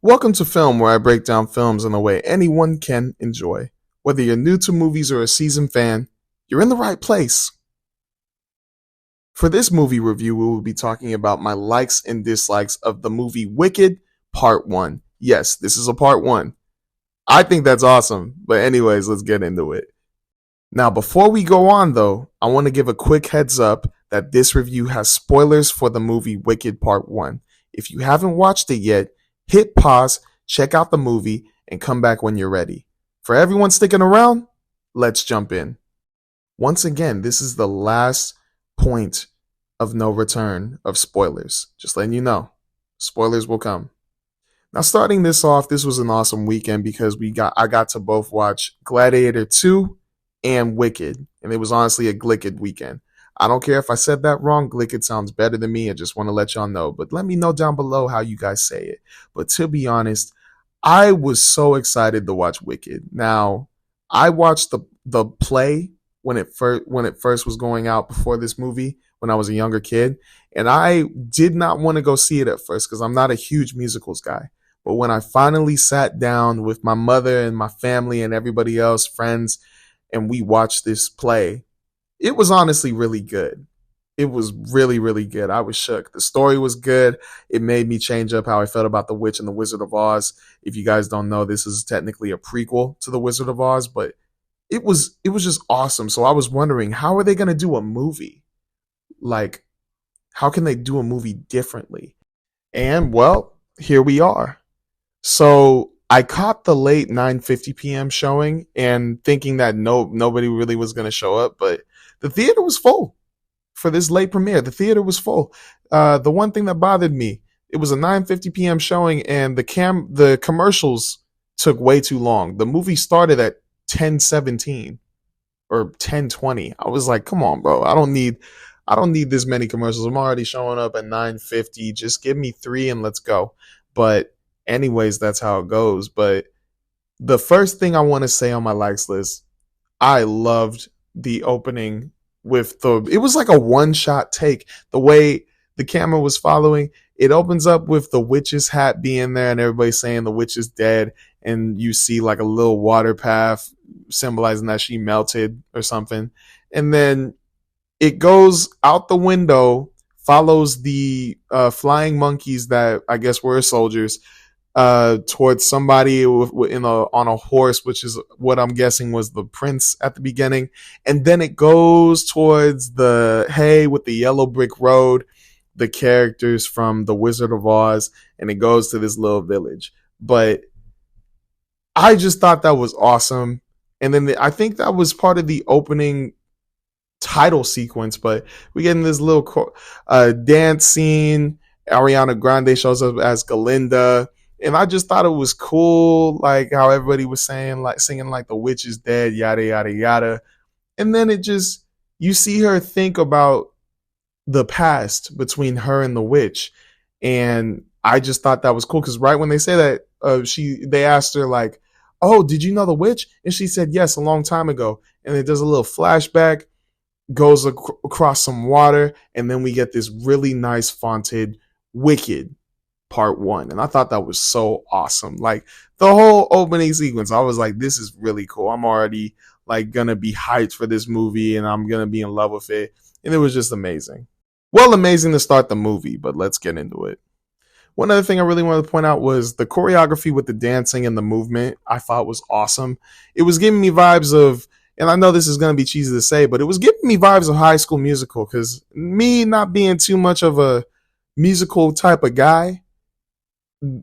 Welcome to Film, where I break down films in a way anyone can enjoy. Whether you're new to movies or a seasoned fan, you're in the right place. For this movie review, we will be talking about my likes and dislikes of the movie Wicked Part 1. Yes, this is a Part 1. I think that's awesome, but anyways, let's get into it. Now, before we go on though, I want to give a quick heads up that this review has spoilers for the movie Wicked Part 1. If you haven't watched it yet, hit pause, check out the movie, and come back when you're ready. For everyone sticking around, let's jump in. Once again, this is the last point of no return of spoilers. Just letting you know, spoilers will come. Now, starting this off, this was an awesome weekend because I got to both watch Gladiator 2 and Wicked, and it was honestly a Glicked weekend. I don't care if I said that wrong. Glicked sounds better than me. I just want to let y'all know. But let me know down below how you guys say it. But to be honest, I was so excited to watch Wicked. Now, I watched the play when it first was going out before this movie when I was a younger kid, and I did not want to go see it at first because I'm not a huge musicals guy. But when I finally sat down with my mother and my family and everybody else, friends, and we watched this play, it was honestly really good. It was really, really good. I was shook. The story was good. It made me change up how I felt about The Witch and the Wizard of Oz. If you guys don't know, this is technically a prequel to The Wizard of Oz, but it was just awesome. So I was wondering, how are they going to do a movie? Like, how can they do a movie differently? And well, here we are. So I caught the late 9:50 p.m. showing and thinking that nobody really was going to show up, but the theater was full for this late premiere. The theater was full. The one thing that bothered me, it was a 9:50 p.m. showing, and the commercials took way too long. The movie started at 10:17 or 10:20. I was like, come on, bro. I don't need this many commercials. I'm already showing up at 9:50. Just give me 3 and let's go. But anyways, that's how it goes. But the first thing I want to say on my likes list, I loved the opening it was like a one shot take. The way the camera was following, it opens up with the witch's hat being there and everybody saying the witch is dead. And you see like a little water path symbolizing that she melted or something. And then it goes out the window, follows the flying monkeys that I guess were soldiers, towards somebody on a horse, which is what I'm guessing was the prince at the beginning, and then it goes towards the hay with the yellow brick road, the characters from The Wizard of Oz, and it goes to this little village. But I just thought that was awesome, and then I think that was part of the opening title sequence. But we get in this little dance scene. Ariana Grande shows up as Galinda. And I just thought it was cool, like how everybody was saying, like singing like the witch is dead, yada yada yada. And then you see her think about the past between her and the witch, and I just thought that was cool because right when they say that, they asked her like, "Oh, did you know the witch?" And she said, "Yes, a long time ago." And it does a little flashback, goes across some water, and then we get this really nice fonted Wicked Part 1. And I thought that was so awesome. Like the whole opening sequence, I was like, this is really cool. I'm already like gonna be hyped for this movie and I'm gonna be in love with it. And it was just amazing. Well, amazing to start the movie, but let's get into it. One other thing I really wanted to point out was the choreography with the dancing and the movement. I thought was awesome. It was giving me vibes of, and I know this is going to be cheesy to say, but it was giving me vibes of High School Musical, because me not being too much of a musical type of guy,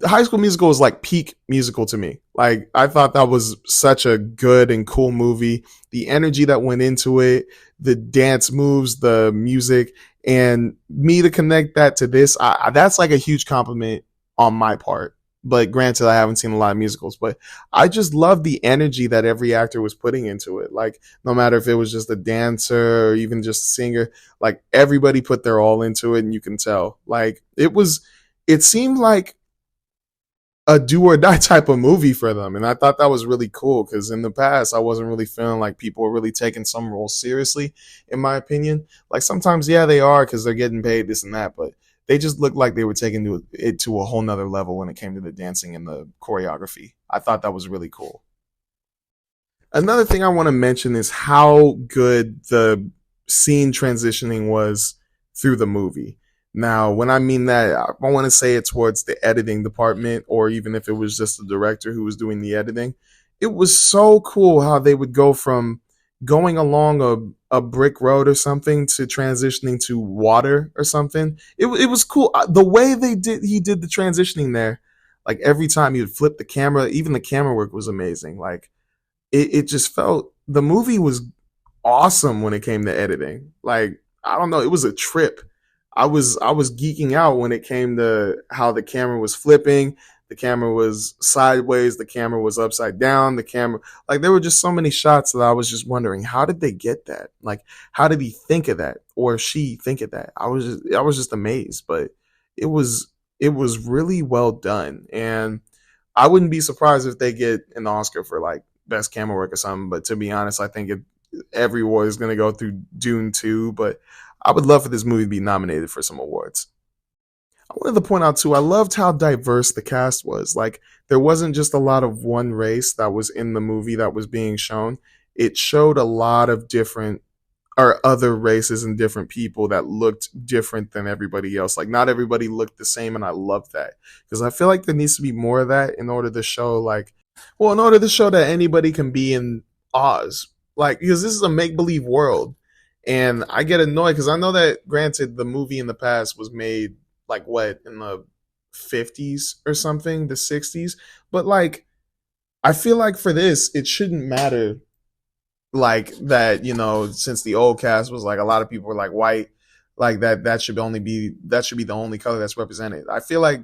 High School Musical was like peak musical to me. Like I thought that was such a good and cool movie. The energy that went into it, the dance moves, the music, and me to connect that to this, that's like a huge compliment on my part. But granted, I haven't seen a lot of musicals, but I just love the energy that every actor was putting into it. Like no matter if it was just a dancer or even just a singer, like everybody put their all into it, and you can tell. Like it seemed like a do or die type of movie for them. And I thought that was really cool because in the past, I wasn't really feeling like people were really taking some roles seriously, in my opinion. Like sometimes, yeah, they are because they're getting paid this and that. But they just looked like they were taking it to a whole nother level when it came to the dancing and the choreography. I thought that was really cool. Another thing I want to mention is how good the scene transitioning was through the movie. Now, when I mean that, I want to say it towards the editing department, or even if it was just the director who was doing the editing. It was so cool how they would go from going along a brick road or something to transitioning to water or something. It was cool. The way he did the transitioning there, like every time he would flip the camera, even the camera work was amazing. Like it just felt the movie was awesome when it came to editing. Like I don't know, it was a trip. I was geeking out when it came to how the camera was flipping, the camera was sideways, the camera was upside down, the camera like there were just so many shots that I was just wondering how did they get that? Like how did he think of that or she think of that? I was just amazed, but it was it was really well done and I wouldn't be surprised if they get an Oscar for like best camera work or something. But to be honest, I think every award is going to go through Dune 2. But I would love for this movie to be nominated for some awards. I wanted to point out too, I loved how diverse the cast was. Like there wasn't just a lot of one race that was in the movie that was being shown. It showed a lot of different or other races and different people that looked different than everybody else. Like not everybody looked the same, and I love that because I feel like there needs to be more of that in order to show in order to show that anybody can be in Oz. Like because this is a make believe world, and I get annoyed because I know that granted the movie in the past was made like what in the 50s or something, the 60s, but like I feel like for this it shouldn't matter like that since the old cast was like a lot of people were like white like that should be the only color that's represented. I feel like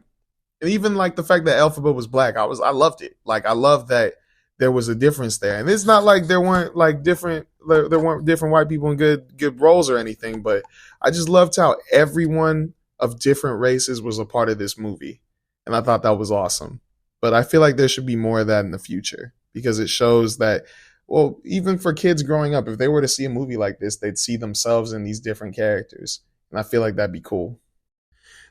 and even like the fact that Elphaba was black, I loved it. Like I love that there was a difference there, and it's not like there weren't different white people in good roles or anything, but I just loved how everyone of different races was a part of this movie, and I thought that was awesome. But I feel like there should be more of that in the future because it shows that well, even for kids growing up, if they were to see a movie like this, they'd see themselves in these different characters, and I feel like that'd be cool.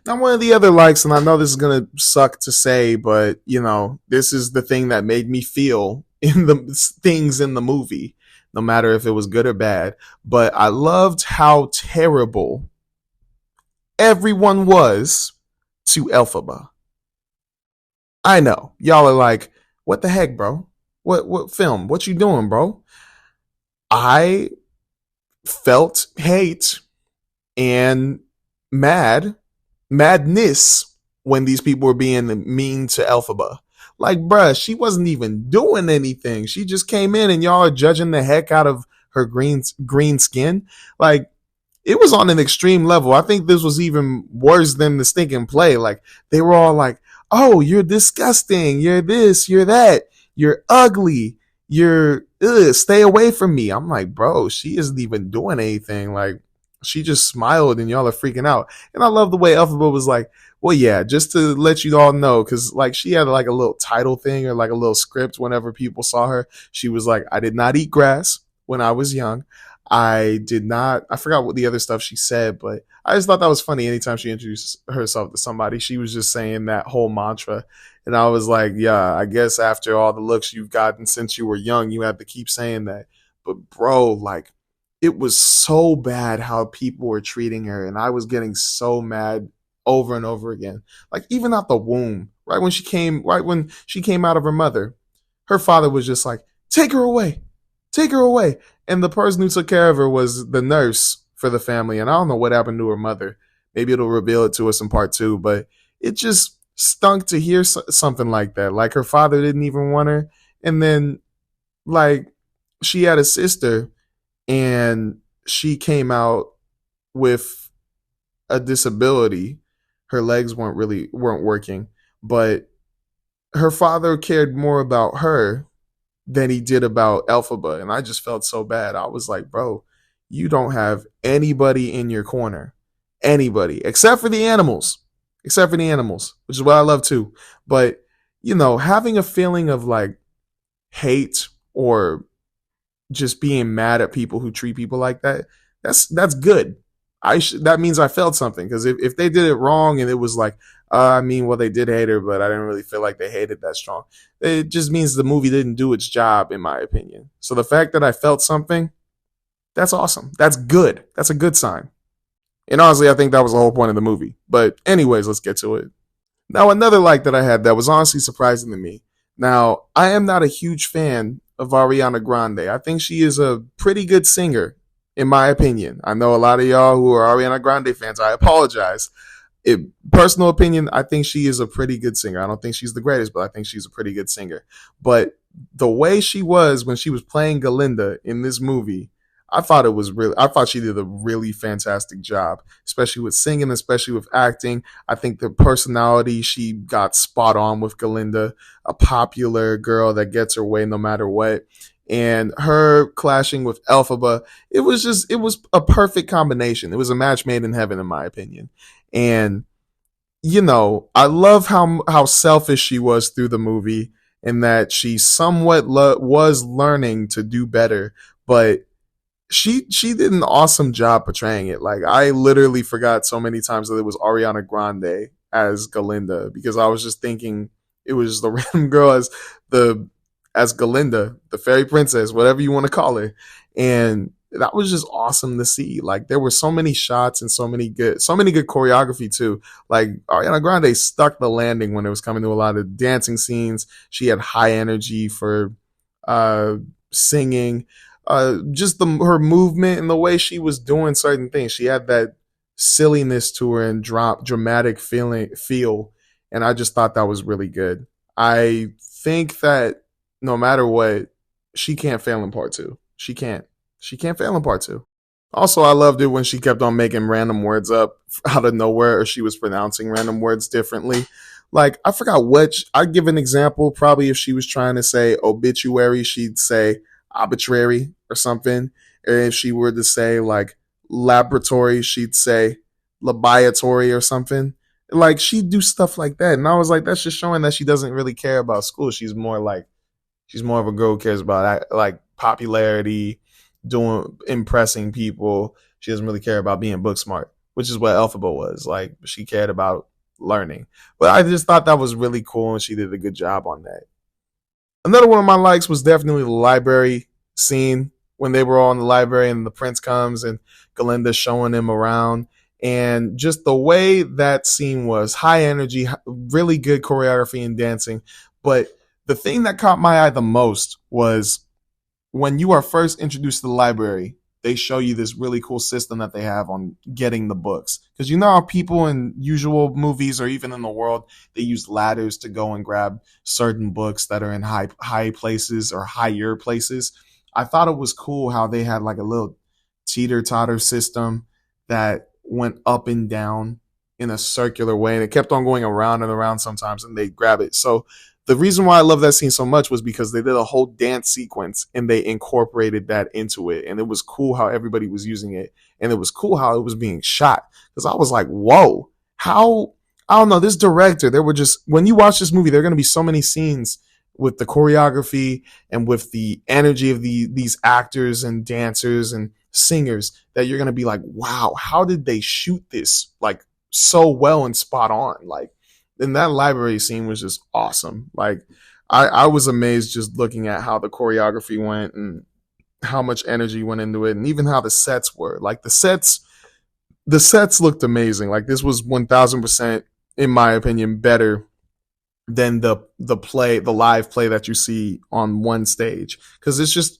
Now, one of the other likes, and I know this is gonna suck to say, but this is the thing that made me feel in the things in the movie, no matter if it was good or bad. But I loved how terrible everyone was to Elphaba. I know y'all are like, "What the heck, bro? What film? What you doing, bro?" I felt hate and madness when these people were being mean to Elphaba. Like, bruh, she wasn't even doing anything. She just came in and y'all are judging the heck out of her green skin. Like, it was on an extreme level. I think this was even worse than the stinking play. Like, they were all like, oh, you're disgusting. You're this, you're that. You're ugly. You're, stay away from me. I'm like, bro, she isn't even doing anything. Like, she just smiled and y'all are freaking out. And I love the way Elphaba was like, well, yeah, just to let you all know, because like she had like a little title thing or like a little script whenever people saw her. She was like, I did not eat grass when I was young. I did not, I forgot what the other stuff she said, but I just thought that was funny. Anytime she introduced herself to somebody, she was just saying that whole mantra. And I was like, yeah, I guess after all the looks you've gotten since you were young, you have to keep saying that. But bro, like, it was so bad how people were treating her, and I was getting so mad over and over again. Like even out the womb, right when she came out of her mother, her father was just like, take her away. And the person who took care of her was the nurse for the family, and I don't know what happened to her mother. Maybe it'll reveal it to us in part two, but it just stunk to hear something like that. Like her father didn't even want her, and then like she had a sister and she came out with a disability. Her legs weren't working, but her father cared more about her than he did about Elphaba, and I just felt so bad. I was like, bro, you don't have anybody in your corner, anybody except for the animals, which is what I love too. But having a feeling of like hate or just being mad at people who treat people like that, that's good. that means I felt something. Because if they did it wrong and it was like, I mean, well, they did hate her, but I didn't really feel like they hated that strong. It just means the movie didn't do its job, in my opinion. So the fact that I felt something, that's awesome. That's good. That's a good sign. And honestly, I think that was the whole point of the movie. But anyways, let's get to it. Now, another like that I had that was honestly surprising to me. Now, I am not a huge fan of Ariana Grande. I think she is a pretty good singer, in my opinion. I know a lot of y'all who are Ariana Grande fans. I apologize. It, personal opinion, I think she is a pretty good singer. I don't think she's the greatest, but I think she's a pretty good singer. But the way she was when she was playing Galinda in this movie, I thought she did a really fantastic job, especially with singing, especially with acting. I think the personality, she got spot on with Galinda, a popular girl that gets her way no matter what. And her clashing with Elphaba, it was a perfect combination. It was a match made in heaven, in my opinion. And I love how selfish she was through the movie, and that she somewhat was learning to do better, but she did an awesome job portraying it. Like, I literally forgot so many times that it was Ariana Grande as Galinda, because I was just thinking it was the random girl the as Galinda, the fairy princess, whatever you want to call her. And that was just awesome to see. Like, there were so many shots and so many good choreography too. Like, Ariana Grande stuck the landing when it was coming to a lot of dancing scenes. She had high energy for uh singing, just her movement and the way she was doing certain things. She had that silliness to her and dramatic feel, and I just thought that was really good. I think that no matter what, she can't fail in part two. She can't. She can't fail in part two. Also, I loved it when she kept on making random words up out of nowhere, or she was pronouncing random words differently. Like, I forgot which. I'd give an example. Probably if she was trying to say obituary, she'd say arbitrary or something. Or if she were to say like laboratory, she'd say laboratory or something. Like, she'd do stuff like that. And I was like, that's just showing that she doesn't really care about school. She's more of a girl who cares about like popularity, doing impressing people. She doesn't really care about being book smart, which is what Elphaba was. Like, she cared about learning. But I just thought that was really cool, and she did a good job on that. Another one of my likes was definitely the library scene when they were all in the library and the prince comes and Galinda showing him around. And just the way that scene was high energy, really good choreography and dancing. But the thing that caught my eye the most was when you are first introduced to the library, they show you this really cool system that they have on getting the books. Because you know how people in usual movies or even in the world, they use ladders to go and grab certain books that are in high places or higher places. I thought it was cool how they had like a little teeter totter system that went up and down in a circular way, and it kept on going around and around sometimes, and they grab it. So the reason why I love that scene so much was because they did a whole dance sequence and they incorporated that into it. And it was cool how everybody was using it. And it was cool how it was being shot. Because I was like, whoa, how, I don't know, this director, there were just, when you watch this movie, there are going to be so many scenes with the choreography and with the energy of these actors and dancers and singers that you're going to be like, wow, how did they shoot this like so well and spot on? Like, and that library scene was just awesome. Like, I was amazed just looking at how the choreography went and how much energy went into it, and even how the sets were. Like, the sets looked amazing. Like, this was 1000%, in my opinion, better than the live play that you see on one stage, because it's just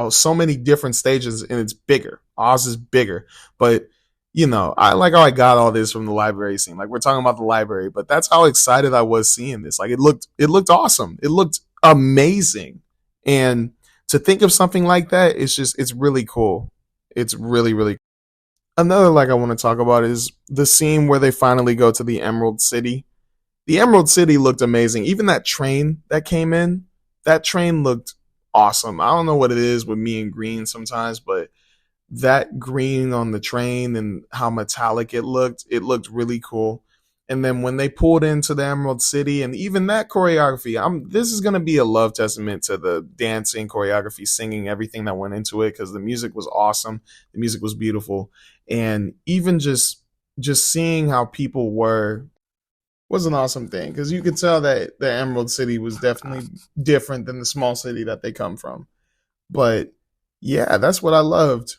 so many different stages and it's bigger. Oz is bigger, but I like how I got all this from the library scene. Like, we're talking about the library, but that's how excited I was seeing this. Like, it looked awesome. It looked amazing. And to think of something like that, it's really cool. It's really, really cool. Another like I want to talk about is the scene where they finally go to the Emerald City. The Emerald City looked amazing. Even that train that came in, that train looked awesome. I don't know what it is with me and green sometimes, but that green on the train and how metallic it looked really cool. And then when they pulled into the Emerald City, and even that choreography, this is going to be a love testament to the dancing, choreography, singing, everything that went into it, because the music was awesome. The music was beautiful. And even just seeing how people were was an awesome thing because you could tell that the Emerald City was definitely different than the small city that they come from. But yeah, that's what I loved.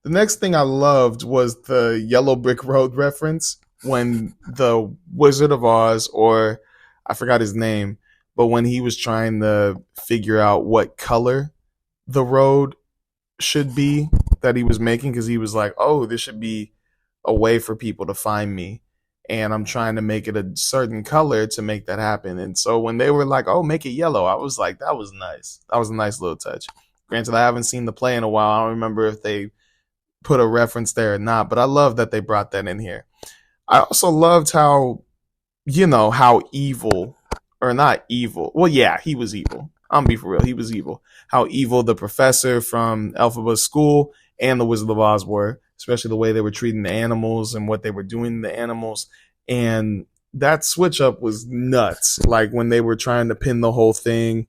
The next thing I loved was the Yellow Brick Road reference when the Wizard of Oz, or I forgot his name, but when he was trying to figure out what color the road should be that he was making, because he was like, oh, this should be a way for people to find me. And I'm trying to make it a certain color to make that happen. And so when they were like, oh, make it yellow, I was like, that was nice. That was a nice little touch. Granted, I haven't seen the play in a while. I don't remember if they put a reference there or not, but I love that they brought that in here. I also loved how, how evil, or not evil. Well, yeah, he was evil. I'm gonna be for real. He was evil. How evil the professor from Elphaba's school and the Wizard of Oz were, especially the way they were treating the animals and what they were doing to the animals. And that switch up was nuts. Like when they were trying to pin the whole thing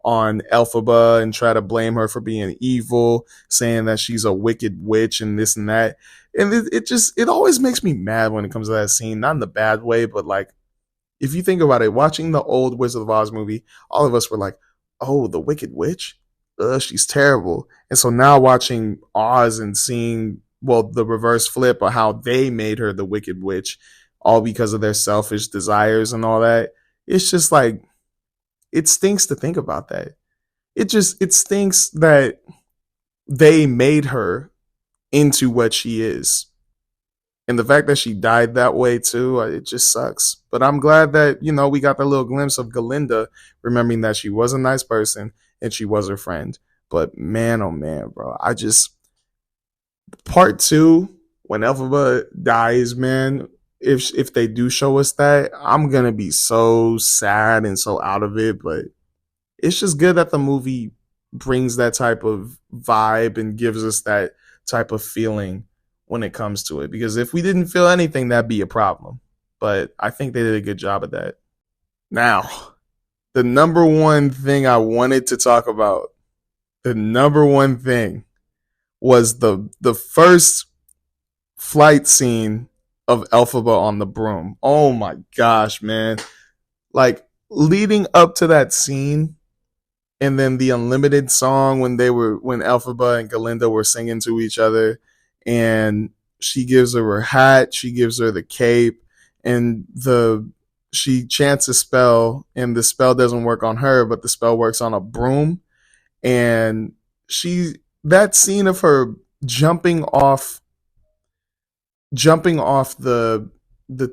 on Elphaba and try to blame her for being evil, saying that she's a wicked witch and this and that. And it always makes me mad when it comes to that scene, not in the bad way, but like, if you think about it, watching the old Wizard of Oz movie, all of us were like, oh, the Wicked Witch? Ugh, she's terrible. And so now watching Oz and seeing, well, the reverse flip of how they made her the Wicked Witch, all because of their selfish desires and all that, it's just like, it stinks to think about that. It stinks that they made her into what she is. And the fact that she died that way too, it just sucks. But I'm glad that, we got that little glimpse of Galinda remembering that she was a nice person and she was her friend. But man, oh man, bro. Part two, when Elphaba dies, man, if they do show us that, I'm gonna be so sad and so out of it. But it's just good that the movie brings that type of vibe and gives us that type of feeling when it comes to it. Because if we didn't feel anything, that'd be a problem. But I think they did a good job of that. Now, the number one thing I wanted to talk about, the number one thing was the first flight scene of Elphaba on the broom. Oh my gosh, man. Like leading up to that scene, and then the Unlimited song when Elphaba and Galinda were singing to each other, and she gives her hat, she gives her the cape, and she chants a spell, and the spell doesn't work on her, but the spell works on a broom. And that scene of her jumping off the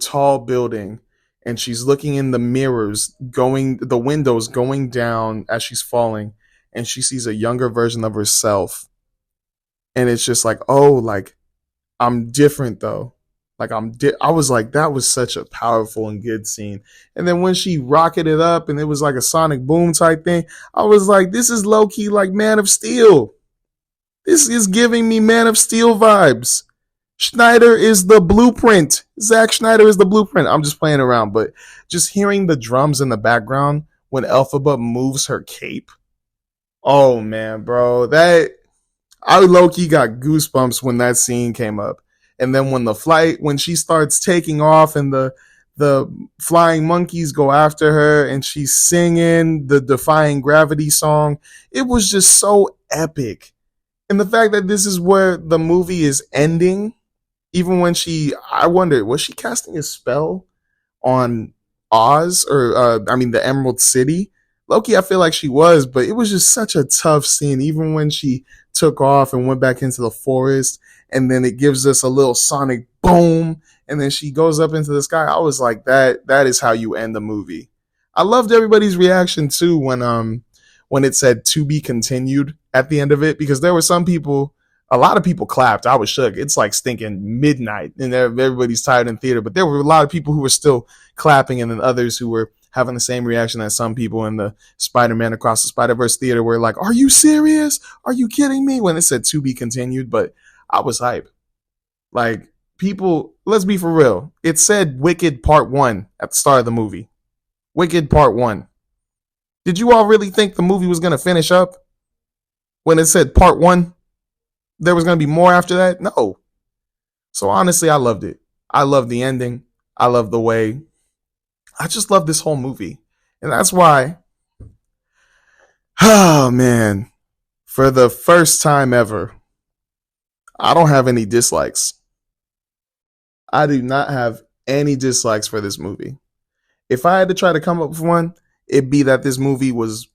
tall building, and she's looking in the mirrors, the windows going down as she's falling, and she sees a younger version of herself. And it's just like, oh, like, I'm different though. Like I was like, that was such a powerful and good scene. And then when she rocketed up and it was like a sonic boom type thing, I was like, this is low key like Man of Steel. This is giving me Man of Steel vibes. Schneider is the blueprint. Zack Schneider is the blueprint. I'm just playing around, but just hearing the drums in the background when Elphaba moves her cape. Oh man, bro, I low-key got goosebumps when that scene came up. And then when she starts taking off and the flying monkeys go after her and she's singing the Defying Gravity song, it was just so epic. And the fact that this is where the movie is ending, even when I wondered, was she casting a spell on Oz, or the Emerald City? Loki, I feel like she was, but it was just such a tough scene. Even when she took off and went back into the forest, and then it gives us a little sonic boom, and then she goes up into the sky. I was like, that is how you end the movie. I loved everybody's reaction too when it said "to be continued" at the end of it, because there were a lot of people clapped. I was shook. It's like stinking midnight and everybody's tired in theater, but there were a lot of people who were still clapping, and then others who were having the same reaction that some people in the Spider-Man Across the Spider-Verse theater were like, are you serious? Are you kidding me? When it said "to be continued," but I was hype. Like, people, let's be for real. It said Wicked Part 1 at the start of the movie. Wicked Part 1. Did you all really think the movie was going to finish up when it said Part 1? There was going to be more after that? No. So honestly, I loved it. I love the ending. I love the way. I just love this whole movie. And that's why, oh man, for the first time ever, I don't have any dislikes. I do not have any dislikes for this movie. If I had to try to come up with one, it'd be that this movie was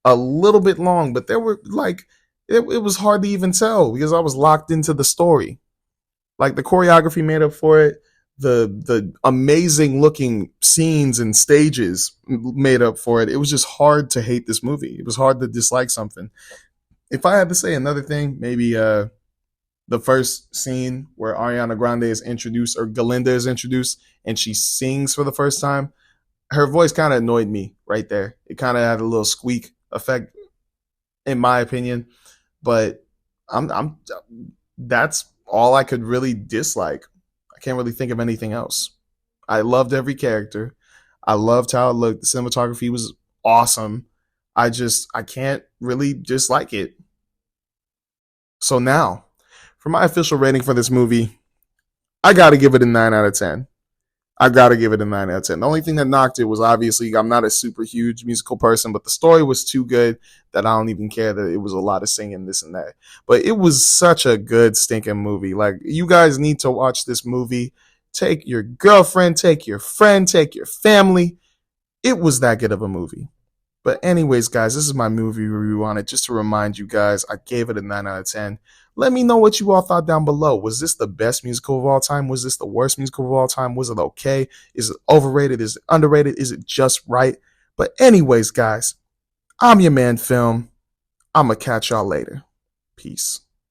a little bit long, but there were like, it was hard to even tell because I was locked into the story. Like the choreography made up for it, the amazing looking scenes and stages made up for it. It was just hard to hate this movie. It was hard to dislike something. If I had to say another thing, maybe the first scene where Ariana Grande is introduced or Galinda is introduced and she sings for the first time. Her voice kind of annoyed me right there. It kind of had a little squeak effect, in my opinion. But I'm that's all I could really dislike. I can't really think of anything else. I loved every character. I loved how it looked. The cinematography was awesome. I can't really dislike it. So now, for my official rating for this movie, I gotta give it a 9 out of 10. I gotta give it a 9 out of 10. The only thing that knocked it was obviously I'm not a super huge musical person, but the story was too good that I don't even care that it was a lot of singing, this and that. But it was such a good stinking movie. Like, you guys need to watch this movie. Take your girlfriend, take your friend, take your family. It was that good of a movie. But anyways, guys, this is my movie review on it. Just to remind you guys, I gave it a 9 out of 10. Let me know what you all thought down below. Was this the best musical of all time? Was this the worst musical of all time? Was it okay? Is it overrated? Is it underrated? Is it just right? But anyways, guys, I'm your man Film. I'ma catch y'all later. Peace.